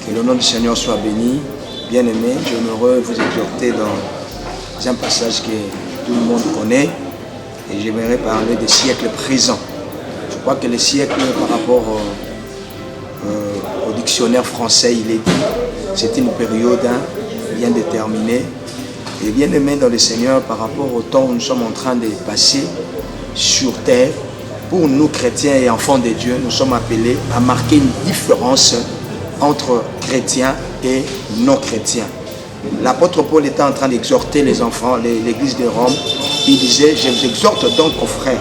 Que le nom du Seigneur soit béni. Bien-aimés, j'aimerais vous exhorter dans un passage que tout le monde connaît. Et j'aimerais parler des siècles présents. Je crois que les siècles, par rapport au dictionnaire français, il est dit, c'est une période bien déterminée. Et bien-aimés dans le Seigneur, par rapport au temps où nous sommes en train de passer sur terre, pour nous chrétiens et enfants de Dieu, nous sommes appelés à marquer une différence entre chrétiens et non-chrétiens. L'apôtre Paul était en train d'exhorter les enfants, l'église de Rome. Il disait, je vous exhorte donc aux frères,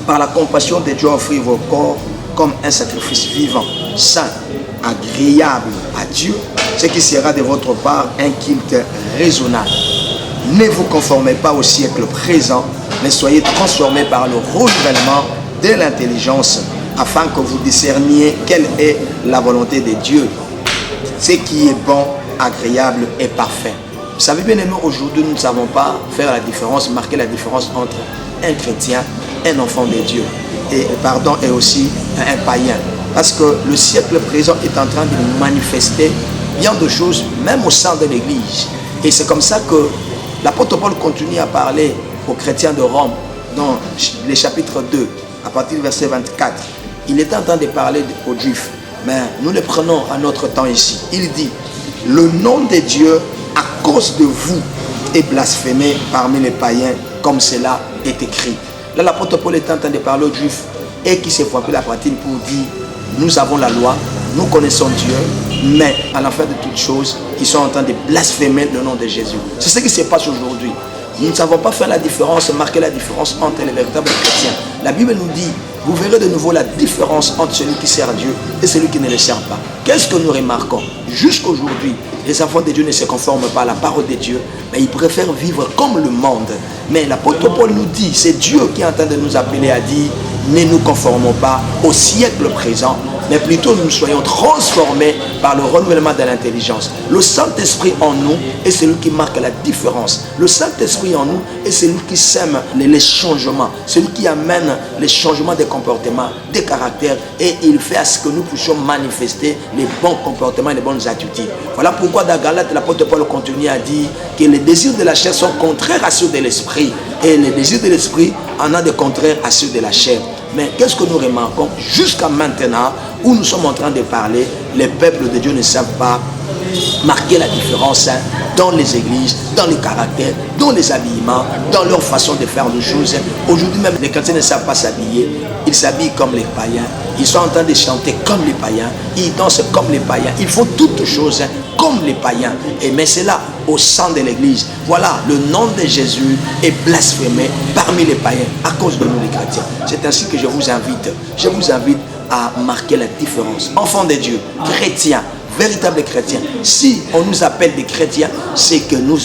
par la compassion de Dieu, offrir vos corps comme un sacrifice vivant, saint, agréable à Dieu, ce qui sera de votre part un culte raisonnable. Ne vous conformez pas au siècle présent, mais soyez transformés par le renouvellement de l'intelligence, afin que vous discerniez quelle est la volonté de Dieu, ce qui est bon, agréable et parfait. Vous savez bien aimé, aujourd'hui nous ne savons pas faire la différence, marquer la différence entre un chrétien, un enfant de Dieu, et aussi un païen. Parce que le siècle présent est en train de manifester bien de choses, même au sein de l'église. Et c'est comme ça que l'apôtre Paul continue à parler aux chrétiens de Rome, dans les chapitres 2, à partir du verset 24. Il est en train de parler aux Juifs, mais nous le prenons à notre temps ici. Il dit, le nom de Dieu, à cause de vous, est blasphémé parmi les païens, comme cela est écrit. Là, l'apôtre Paul est en train de parler aux Juifs, et qui s'est frappé la poitrine pour dire, nous avons la loi, nous connaissons Dieu, mais à la fin de toutes choses, ils sont en train de blasphémer le nom de Jésus. C'est ce qui se passe aujourd'hui. Nous ne savons pas faire la différence, marquer la différence entre les véritables chrétiens. La Bible nous dit, vous verrez de nouveau la différence entre celui qui sert Dieu et celui qui ne le sert pas. Qu'est-ce que nous remarquons? Jusqu'aujourd'hui, les enfants de Dieu ne se conforment pas à la parole de Dieu, mais ils préfèrent vivre comme le monde. Mais l'apôtre Paul nous dit, c'est Dieu qui est en train de nous appeler à dire, ne nous conformons pas au siècle présent, mais plutôt nous soyons transformés par le renouvellement de l'intelligence. Le Saint-Esprit en nous est celui qui marque la différence. Le Saint-Esprit en nous est celui qui sème les changements, celui qui amène les changements des comportements, des caractères, et il fait à ce que nous puissions manifester les bons comportements et les bonnes attitudes. Voilà pourquoi dans Galates, l'apôtre Paul continue à dire que les désirs de la chair sont contraires à ceux de l'esprit, et les désirs de l'esprit en ont des contraires à ceux de la chair. Mais qu'est-ce que nous remarquons jusqu'à maintenant, où nous sommes en train de parler, les peuples de Dieu ne savent pas marquer la différence dans les églises, dans les caractères, dans les habillements, dans leur façon de faire les choses. Aujourd'hui même, les chrétiens ne savent pas s'habiller, ils s'habillent comme les païens, ils sont en train de chanter comme les païens, ils dansent comme les païens, ils font toutes choses comme les païens. Et mais c'est là, au sein de l'église, voilà, le nom de Jésus est blasphémé parmi les païens à cause de nous les chrétiens. C'est ainsi que je vous invite à marquer la différence. Enfants de Dieu, chrétiens, véritables chrétiens. Si on nous appelle des chrétiens, c'est que nous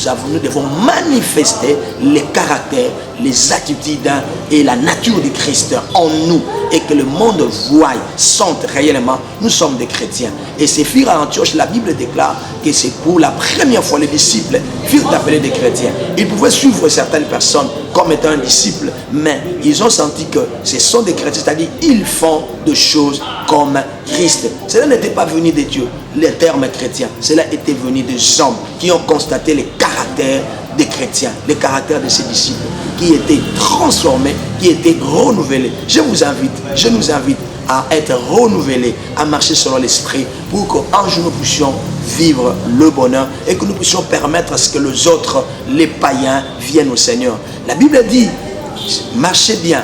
devons manifester les caractères, les attitudes et la nature du Christ en nous, et que le monde voie, sente réellement, nous sommes des chrétiens. Et c'est firent à Antioche, la Bible déclare que c'est pour la première fois les disciples furent appelés des chrétiens. Ils pouvaient suivre certaines personnes comme étant un disciple, mais ils ont senti que ce sont des chrétiens, c'est-à-dire ils font des choses comme Christ. Cela n'était pas venu de Dieu, les termes chrétiens, cela était venu des hommes qui ont constaté les caractères des chrétiens, les caractères de ces disciples, qui étaient transformés, qui étaient renouvelés. Je nous invite à être renouvelés, à marcher selon l'esprit, pour qu'un jour nous puissions vivre le bonheur et que nous puissions permettre à ce que les autres, les païens, viennent au Seigneur. La Bible dit, marchez bien,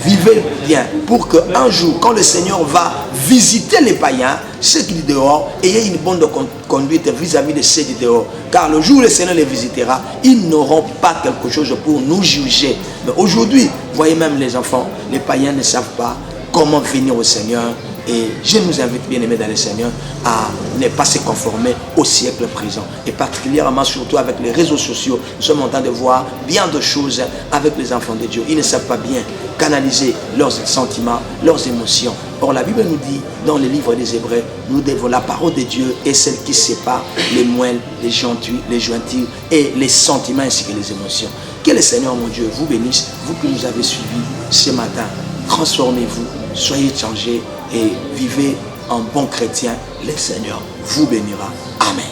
vivez bien, pour qu'un jour, quand le Seigneur va visiter les païens, ceux qui sont dehors, ayez une bonne conduite vis-à-vis de ceux qui sont dehors. Car le jour où le Seigneur les visitera, ils n'auront pas quelque chose pour nous juger. Mais aujourd'hui, voyez même les enfants, les païens ne savent pas comment venir au Seigneur. Et je nous invite, bien aimés dans le Seigneur, à ne pas se conformer au siècle présent. Et particulièrement, surtout avec les réseaux sociaux, nous sommes en train de voir bien de choses avec les enfants de Dieu. Ils ne savent pas bien canaliser leurs sentiments, leurs émotions. Or, la Bible nous dit, dans les livres des Hébreux, nous devons, la parole de Dieu est celle qui sépare les moelles, les jointures et les sentiments ainsi que les émotions. Que le Seigneur, mon Dieu, vous bénisse, vous qui nous avez suivis ce matin. Transformez-vous, soyez changés et vivez un bon chrétien, le Seigneur vous bénira. Amen.